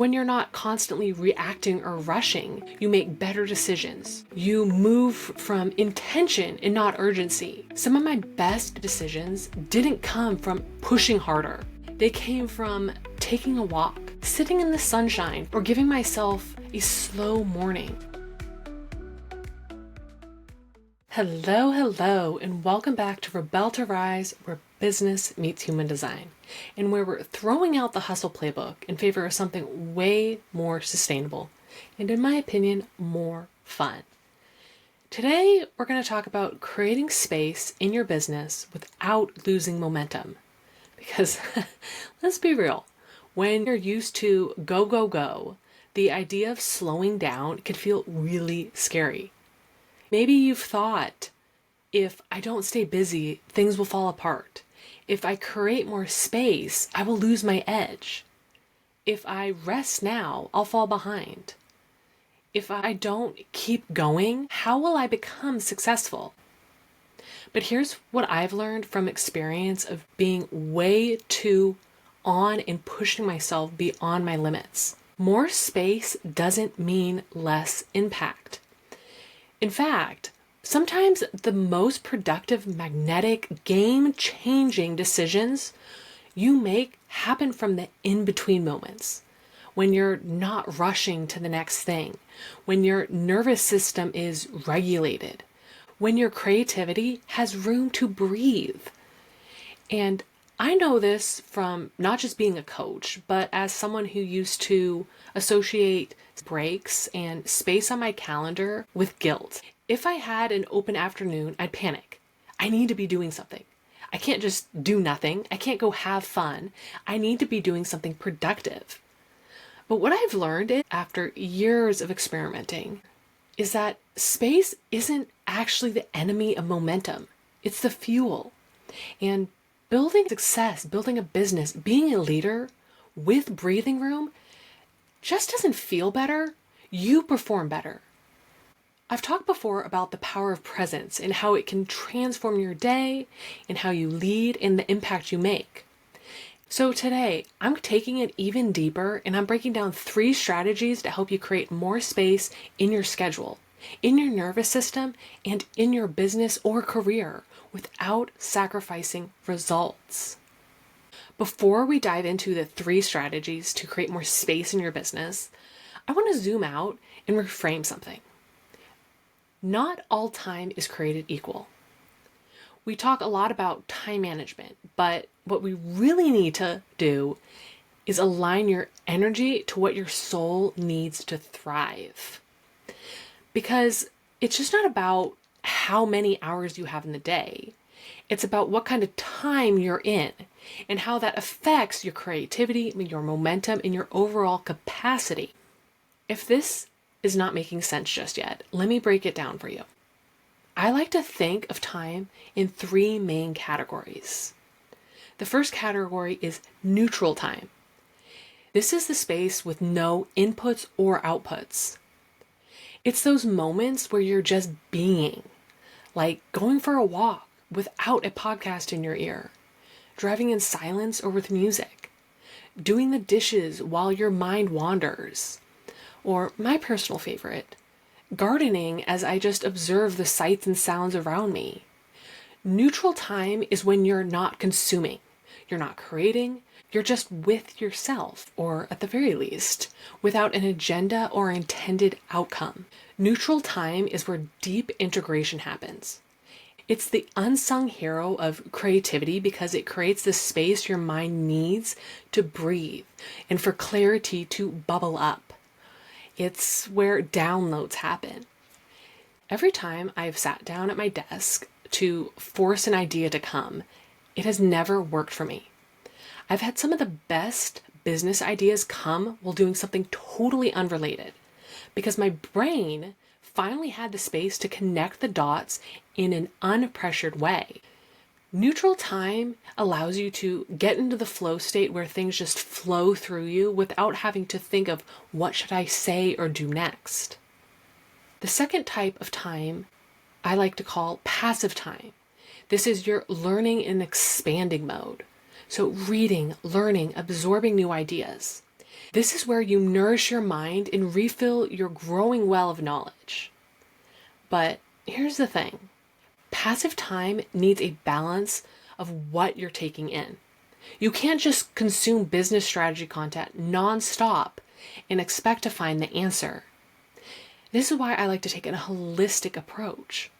When you're not constantly reacting or rushing, you make better decisions. You move from intention and not urgency. Some of my best decisions didn't come from pushing harder. They came from taking a walk, sitting in the sunshine, or giving myself a slow morning. Hello, and welcome back to Rebel to Rise, where business meets human design, and where we're throwing out the hustle playbook in favor of something way more sustainable, and in my opinion, more fun. Today, we're going to talk about creating space in your business without losing momentum. Because, let's be real, when you're used to go, the idea of slowing down can feel really scary. Maybe you've thought, if I don't stay busy, things will fall apart. If I create more space, I will lose my edge. If I rest now, I'll fall behind. If I don't keep going, how will I become successful? But here's what I've learned from experience of being way too on and pushing myself beyond my limits. More space doesn't mean less impact. In fact, sometimes the most productive, magnetic, game-changing decisions you make happen from the in-between moments, when you're not rushing to the next thing, when your nervous system is regulated, when your creativity has room to breathe. And I know this from not just being a coach, but as someone who used to associate breaks and space on my calendar with guilt. If I had an open afternoon, I'd panic. I need to be doing something. I can't just do nothing. I can't go have fun. I need to be doing something productive. But what I've learned after years of experimenting is that space isn't actually the enemy of momentum. It's the fuel. And building success, building a business, being a leader with breathing room just doesn't feel better. You perform better. I've talked before about the power of presence and how it can transform your day and how you lead and the impact you make. So today, I'm taking it even deeper and I'm breaking down 3 strategies to help you create more space in your schedule, in your nervous system, and in your business or career without sacrificing results. Before we dive into the 3 strategies to create more space in your business, I want to zoom out and reframe something. Not all time is created equal. We talk a lot about time management, but what we really need to do is align your energy to what your soul needs to thrive. Because it's just not about how many hours you have in the day. It's about what kind of time you're in and how that affects your creativity, your momentum, and your overall capacity. If this is not making sense just yet, let me break it down for you. I like to think of time in 3 main categories. The first category is neutral time. This is the space with no inputs or outputs. It's those moments where you're just being, like going for a walk without a podcast in your ear, driving in silence or with music, doing the dishes while your mind wanders, or my personal favorite, gardening as I just observe the sights and sounds around me. Neutral time is when you're not consuming, you're not creating, you're just with yourself, or at the very least, without an agenda or intended outcome. Neutral time is where deep integration happens. It's the unsung hero of creativity because it creates the space your mind needs to breathe and for clarity to bubble up. It's where downloads happen. Every time I've sat down at my desk to force an idea to come, it has never worked for me. I've had some of the best business ideas come while doing something totally unrelated because my brain finally had the space to connect the dots in an unpressured way. Neutral time allows you to get into the flow state where things just flow through you without having to think of what should I say or do next. The second type of time I like to call passive time. This is your learning and expanding mode. So reading, learning, absorbing new ideas. This is where you nourish your mind and refill your growing well of knowledge. But here's the thing. Passive time needs a balance of what you're taking in. You can't just consume business strategy content nonstop and expect to find the answer. This is why I like to take a holistic approach.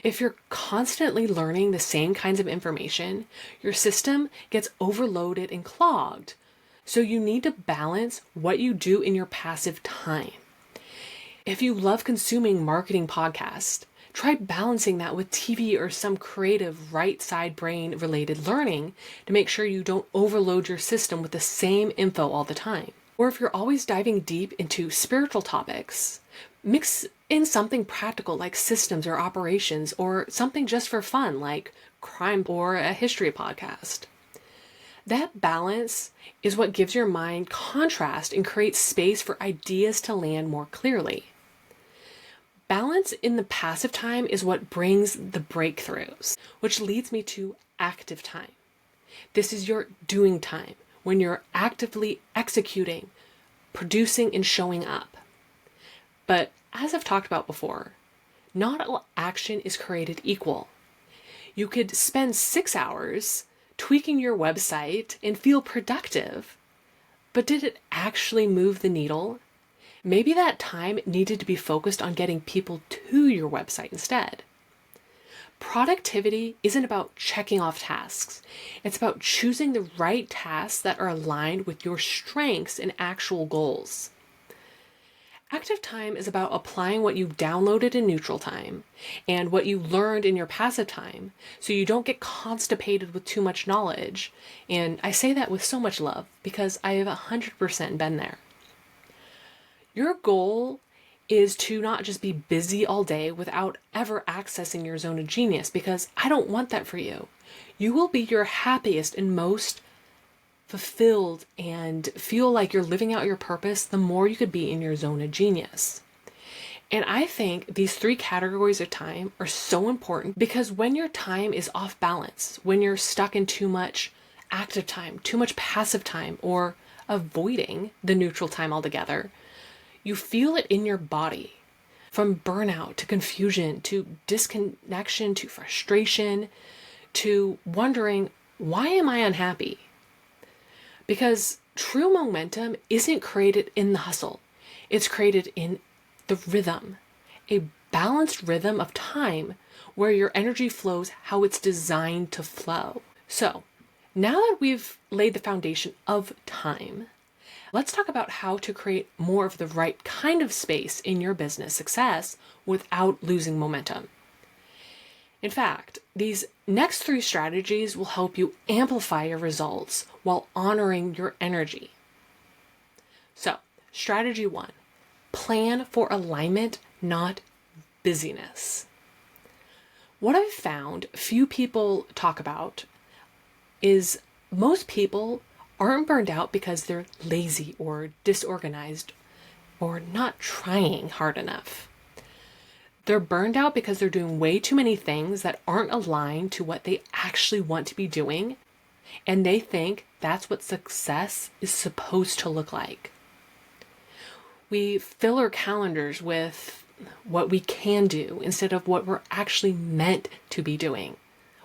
If you're constantly learning the same kinds of information, your system gets overloaded and clogged. So you need to balance what you do in your passive time. If you love consuming marketing podcasts, try balancing that with TV or some creative right side brain related learning to make sure you don't overload your system with the same info all the time. Or if you're always diving deep into spiritual topics, mix in something practical like systems or operations, or something just for fun like crime or a history podcast. That balance is what gives your mind contrast and creates space for ideas to land more clearly. Balance in the passive time is what brings the breakthroughs, which leads me to active time. This is your doing time, when you're actively executing, producing, and showing up. But as I've talked about before, not all action is created equal. You could spend 6 hours tweaking your website and feel productive, but did it actually move the needle? Maybe that time needed to be focused on getting people to your website instead. Productivity isn't about checking off tasks. It's about choosing the right tasks that are aligned with your strengths and actual goals. Active time is about applying what you downloaded in neutral time and what you learned in your passive time so you don't get constipated with too much knowledge. And I say that with so much love because I have 100% been there. Your goal is to not just be busy all day without ever accessing your zone of genius, because I don't want that for you. You will be your happiest and most fulfilled and feel like you're living out your purpose the more you could be in your zone of genius. And I think these 3 categories of time are so important because when your time is off balance, when you're stuck in too much active time, too much passive time, or avoiding the neutral time altogether, you feel it in your body. From burnout to confusion to disconnection to frustration to wondering, why am I unhappy? Because true momentum isn't created in the hustle. It's created in the rhythm, a balanced rhythm of time where your energy flows how it's designed to flow. So now that we've laid the foundation of time, let's talk about how to create more of the right kind of space in your business success without losing momentum. In fact, these next 3 strategies will help you amplify your results while honoring your energy. So, strategy 1, plan for alignment, not busyness. What I've found few people talk about is most people aren't burned out because they're lazy or disorganized or not trying hard enough. They're burned out because they're doing way too many things that aren't aligned to what they actually want to be doing, and they think that's what success is supposed to look like. We fill our calendars with what we can do instead of what we're actually meant to be doing,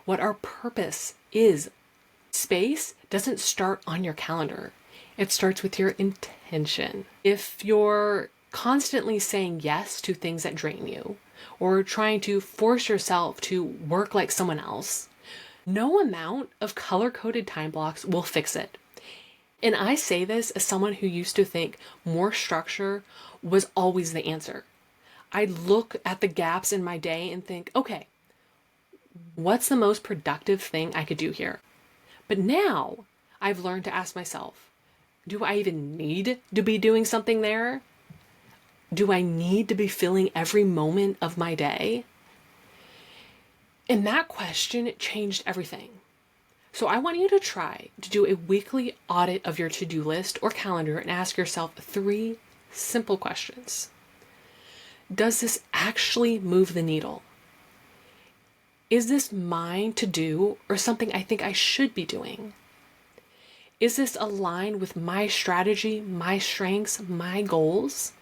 what our purpose is. Space doesn't start on your calendar. It starts with your intention. If you're constantly saying yes to things that drain you, or trying to force yourself to work like someone else, no amount of color-coded time blocks will fix it. And I say this as someone who used to think more structure was always the answer. I'd look at the gaps in my day and think, okay, what's the most productive thing I could do here? But now I've learned to ask myself, do I even need to be doing something there? Do I need to be filling every moment of my day? And that question changed everything. So I want you to try to do a weekly audit of your to-do list or calendar and ask yourself 3 simple questions. Does this actually move the needle? Is this mine to do or something I think I should be doing? Is this aligned with my strategy, my strengths, my goals?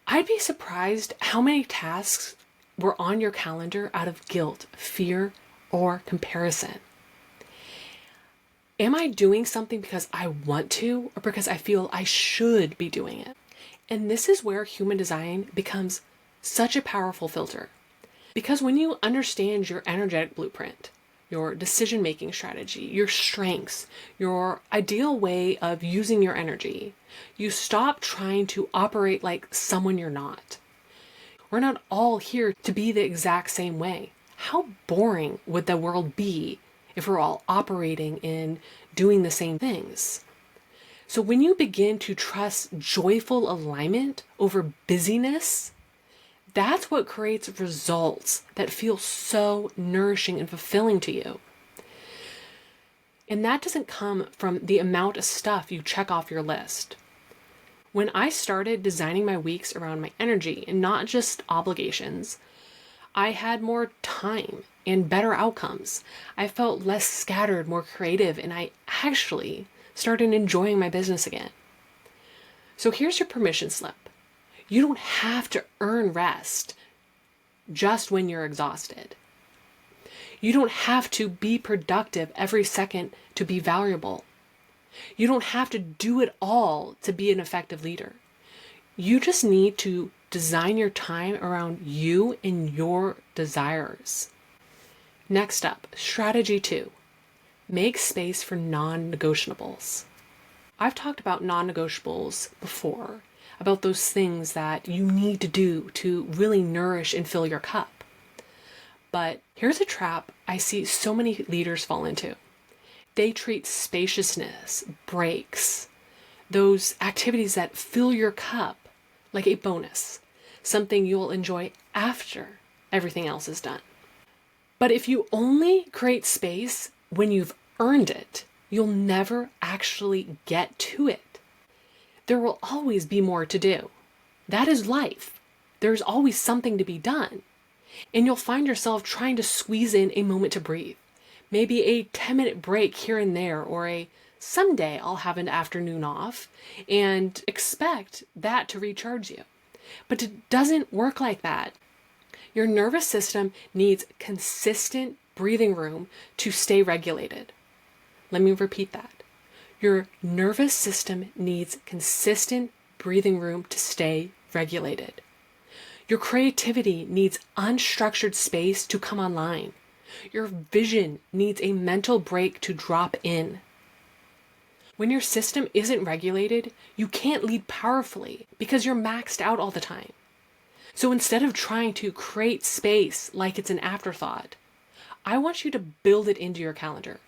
I'd be surprised how many tasks were on your calendar out of guilt, fear, or comparison. Am I doing something because I want to or because I feel I should be doing it? And this is where human design becomes such a powerful filter. Because when you understand your energetic blueprint, your decision-making strategy, your strengths, your ideal way of using your energy, you stop trying to operate like someone you're not. We're not all here to be the exact same way. How boring would the world be if we're all operating in doing the same things? So when you begin to trust joyful alignment over busyness, that's what creates results that feel so nourishing and fulfilling to you. And that doesn't come from the amount of stuff you check off your list. When I started designing my weeks around my energy and not just obligations, I had more time and better outcomes. I felt less scattered, more creative, and I actually started enjoying my business again. So here's your permission slip. You don't have to earn rest just when you're exhausted. You don't have to be productive every second to be valuable. You don't have to do it all to be an effective leader. You just need to design your time around you and your desires. Next up, strategy 2, make space for non-negotiables. I've talked about non-negotiables before, about those things that you need to do to really nourish and fill your cup. But here's a trap I see so many leaders fall into. They treat spaciousness, breaks, those activities that fill your cup like a bonus, something you'll enjoy after everything else is done. But if you only create space when you've earned it, you'll never actually get to it. There will always be more to do. That is life. There's always something to be done. And you'll find yourself trying to squeeze in a moment to breathe. Maybe a 10-minute break here and there, or a someday I'll have an afternoon off, and expect that to recharge you. But it doesn't work like that. Your nervous system needs consistent breathing room to stay regulated. Let me repeat that. Your nervous system needs consistent breathing room to stay regulated. Your creativity needs unstructured space to come online. Your vision needs a mental break to drop in. When your system isn't regulated, you can't lead powerfully because you're maxed out all the time. So instead of trying to create space like it's an afterthought, I want you to build it into your calendar.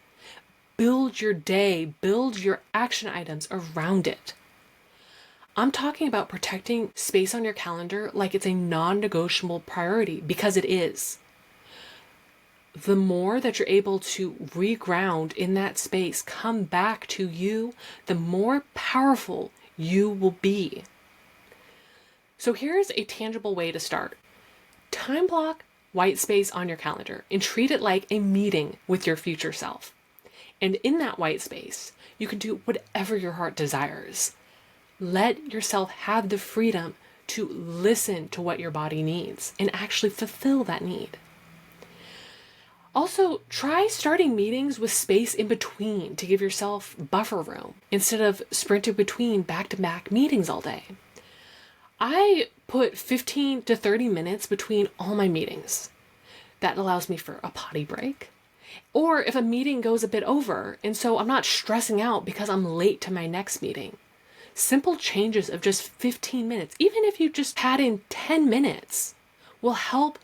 Build your day, build your action items around it. I'm talking about protecting space on your calendar like it's a non-negotiable priority, because it is. The more that you're able to reground in that space, come back to you, the more powerful you will be. So here's a tangible way to start. Time block white space on your calendar and treat it like a meeting with your future self. And in that white space, you can do whatever your heart desires. Let yourself have the freedom to listen to what your body needs and actually fulfill that need. Also, try starting meetings with space in between to give yourself buffer room instead of sprinting between back-to-back meetings all day. I put 15 to 30 minutes between all my meetings. That allows me for a potty break. Or if a meeting goes a bit over, and so I'm not stressing out because I'm late to my next meeting. Simple changes of just 15 minutes, even if you just add in 10 minutes, will help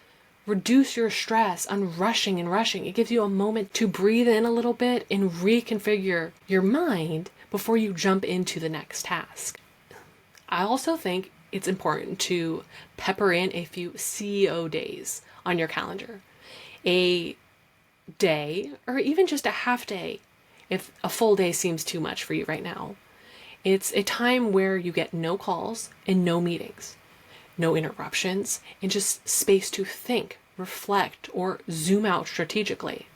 reduce your stress on rushing and rushing. It gives you a moment to breathe in a little bit and reconfigure your mind before you jump into the next task. I also think it's important to pepper in a few CEO days on your calendar. A day, or even just a half day, if a full day seems too much for you right now. It's a time where you get no calls and no meetings, no interruptions, and just space to think, reflect, or zoom out strategically.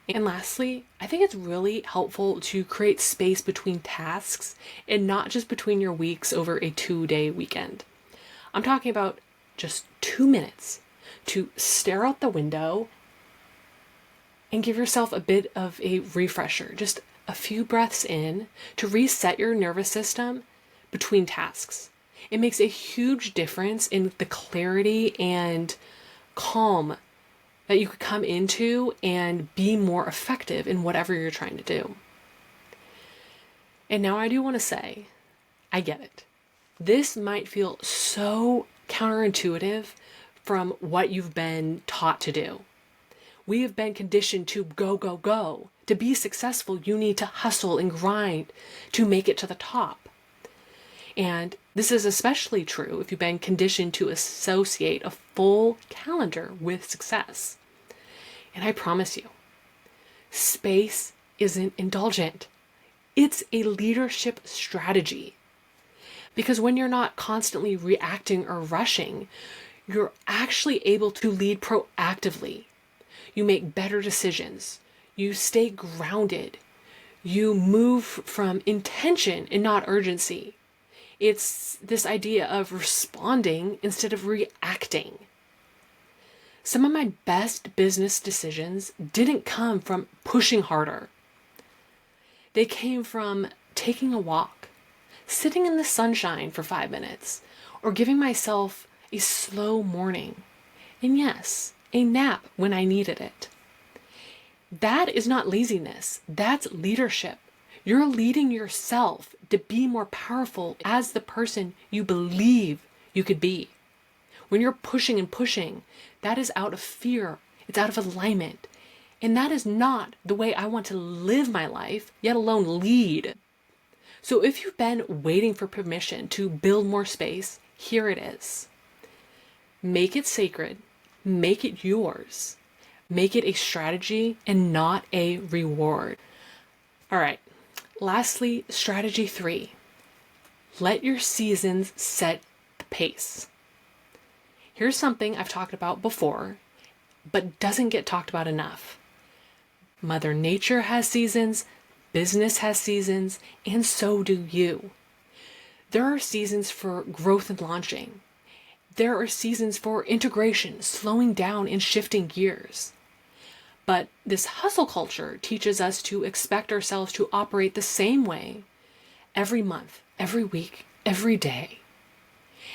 And lastly, I think it's really helpful to create space between tasks and not just between your weeks over a 2-day weekend. I'm talking about just 2 minutes to stare out the window and give yourself a bit of a refresher, just a few breaths in to reset your nervous system between tasks. It makes a huge difference in the clarity and calm that you could come into and be more effective in whatever you're trying to do. And now I do want to say, I get it. This might feel so counterintuitive from what you've been taught to do. We have been conditioned to go, go, go. To be successful, you need to hustle and grind to make it to the top. And this is especially true if you've been conditioned to associate a full calendar with success. And I promise you, space isn't indulgent. It's a leadership strategy. Because when you're not constantly reacting or rushing, you're actually able to lead proactively. You make better decisions. You stay grounded. You move from intention and not urgency. It's this idea of responding instead of reacting. Some of my best business decisions didn't come from pushing harder. They came from taking a walk, sitting in the sunshine for 5 minutes, or giving myself a slow morning. And yes, a nap when I needed it. That is not laziness. That's leadership. You're leading yourself to be more powerful as the person you believe you could be. When you're pushing and pushing, that is out of fear. It's out of alignment. And that is not the way I want to live my life, yet alone lead. So if you've been waiting for permission to build more space, here it is. Make it sacred. Make it yours. Make it a strategy and not a reward. All right. Lastly, strategy 3. Let your seasons set the pace. Here's something I've talked about before, but doesn't get talked about enough. Mother Nature has seasons, business has seasons, and so do you. There are seasons for growth and launching. There are seasons for integration, slowing down and shifting gears. But this hustle culture teaches us to expect ourselves to operate the same way every month, every week, every day.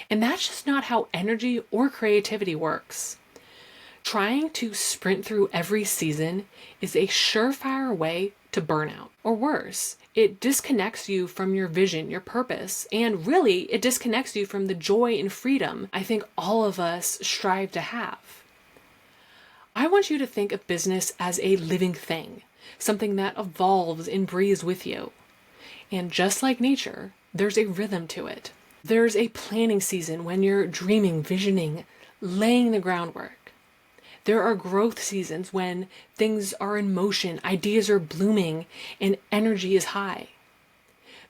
And that's just not how energy or creativity works. Trying to sprint through every season is a surefire way to burnout. Or worse, it disconnects you from your vision, your purpose, and really it disconnects you from the joy and freedom I think all of us strive to have. I want you to think of business as a living thing, something that evolves and breathes with you. And just like nature, there's a rhythm to it. There's a planning season when you're dreaming, visioning, laying the groundwork. There are growth seasons when things are in motion, ideas are blooming, and energy is high.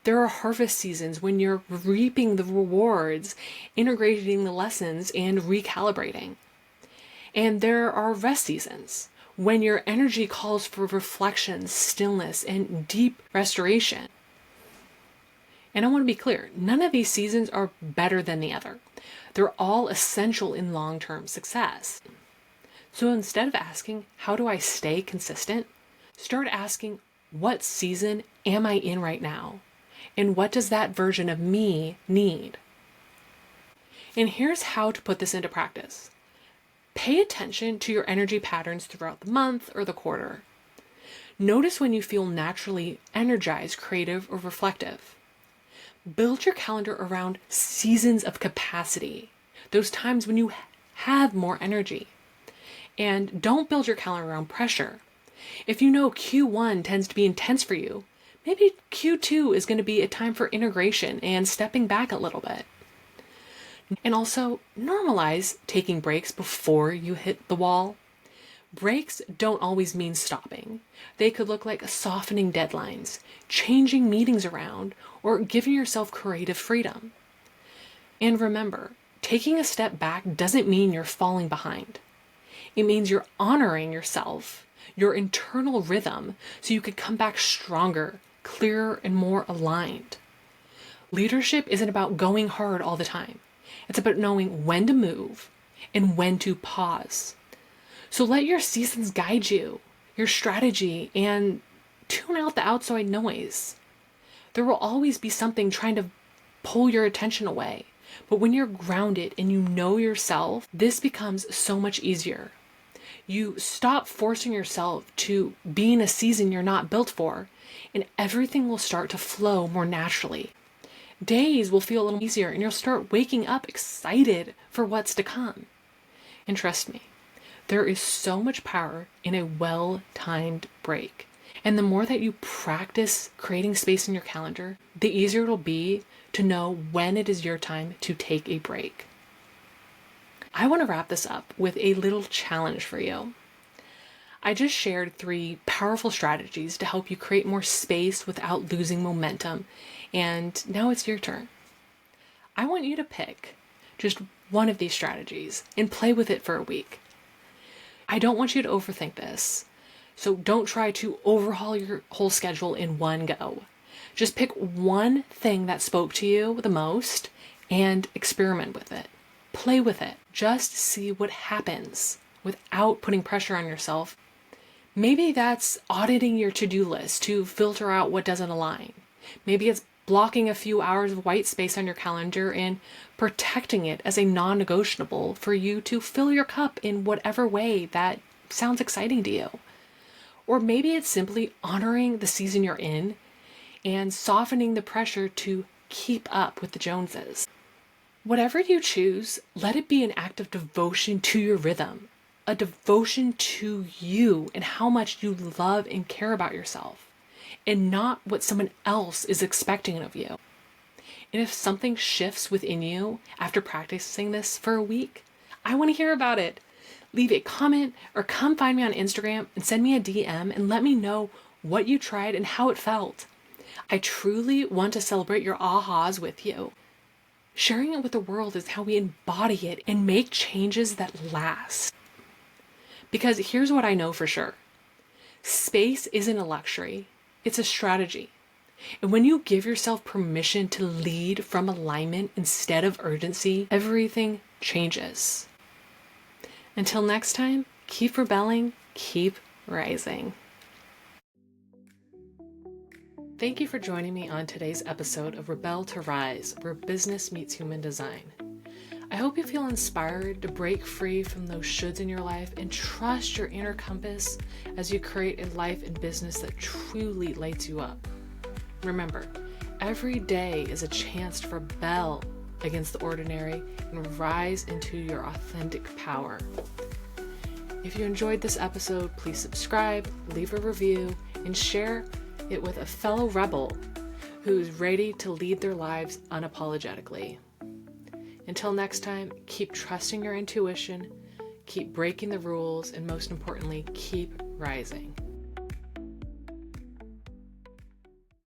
There are harvest seasons when you're reaping the rewards, integrating the lessons, and recalibrating. And there are rest seasons when your energy calls for reflection, stillness, and deep restoration. And I want to be clear, none of these seasons are better than the other. They're all essential in long-term success. So instead of asking, how do I stay consistent? Start asking, what season am I in right now? And what does that version of me need? And here's how to put this into practice. Pay attention to your energy patterns throughout the month or the quarter. Notice when you feel naturally energized, creative, or reflective. Build your calendar around seasons of capacity, those times when you have more energy. And don't build your calendar around pressure. If you know Q1 tends to be intense for you, maybe Q2 is going to be a time for integration and stepping back a little bit. And also normalize taking breaks before you hit the wall. Breaks don't always mean stopping. They could look like softening deadlines, changing meetings around, or giving yourself creative freedom. And remember, taking a step back doesn't mean you're falling behind. It means you're honoring yourself your internal rhythm, so you could come back stronger, clearer, and more aligned. Leadership isn't about going hard all the time. It's about knowing when to move and when to pause. So let your seasons guide you, your strategy, and tune out the outside noise. There will always be something trying to pull your attention away. But when you're grounded and you know yourself, this becomes so much easier. You stop forcing yourself to be in a season you're not built for, and everything will start to flow more naturally. Days will feel a little easier, and you'll start waking up excited for what's to come. And trust me, there is so much power in a well-timed break. And the more that you practice creating space in your calendar, the easier it'll be to know when it is your time to take a break. I want to wrap this up with a little challenge for you. I just shared 3 powerful strategies to help you create more space without losing momentum, and now it's your turn. I want you to pick just one of these strategies and play with it for a week. I don't want you to overthink this, so don't try to overhaul your whole schedule in one go. Just pick one thing that spoke to you the most and experiment with it. Play with it. Just see what happens without putting pressure on yourself. Maybe that's auditing your to-do list to filter out what doesn't align. Maybe it's blocking a few hours of white space on your calendar and protecting it as a non-negotiable for you to fill your cup in whatever way that sounds exciting to you. Or maybe it's simply honoring the season you're in and softening the pressure to keep up with the Joneses. Whatever you choose, let it be an act of devotion to your rhythm, a devotion to you and how much you love and care about yourself, and not what someone else is expecting of you. And if something shifts within you after practicing this for a week, I want to hear about it. Leave a comment or come find me on Instagram and send me a DM and let me know what you tried and how it felt. I truly want to celebrate your ahas with you. Sharing it with the world is how we embody it and make changes that last. Because here's what I know for sure. Space isn't a luxury, it's a strategy. And when you give yourself permission to lead from alignment instead of urgency, everything changes. Until next time, keep rebelling, keep rising. Thank you for joining me on today's episode of Rebel to Rise, where business meets human design. I hope you feel inspired to break free from those shoulds in your life and trust your inner compass as you create a life and business that truly lights you up. Remember, every day is a chance to rebel against the ordinary and rise into your authentic power. If you enjoyed this episode, please subscribe, leave a review, and share it with a fellow rebel who's ready to lead their lives unapologetically. Until next time, keep trusting your intuition, keep breaking the rules, and most importantly, keep rising.